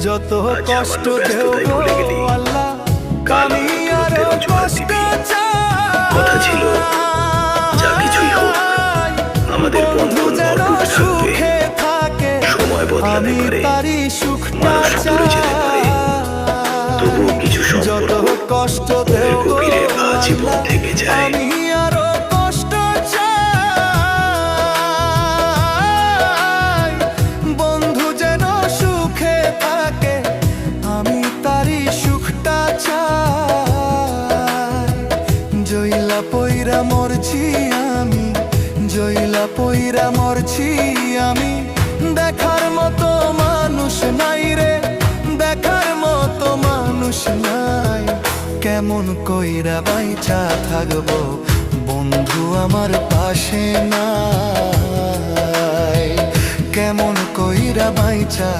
যত কষ্ট দেও গো আল্লাহ, আমি আরো কষ্ট কথা ছিল যা কিছুই হোক আমাদের বন্ধন অটুট থাকবে। সময় বদলাতে পারে, মানুষ দূরে যেতে পারে, তবুও কিছু যত সম্পর্ক কষ্ট মনের দেও গো গভীরে আজীবন থেকে যায়। আমি আরো কষ্ট চাই, বন্ধু যেন সুখে থাকে, আমি তারই সুখটা চাই। জইলা পইরা মরছি আমি, জইলা পইরা মরছি আমি, দেখার মতো মানুষ নাই রে, দেখার মতো মানুষ নাই। কেমন কইরা বাইচা থাকবো বন্ধু আমার পাশে নাই, কেমন কইরা বাইচা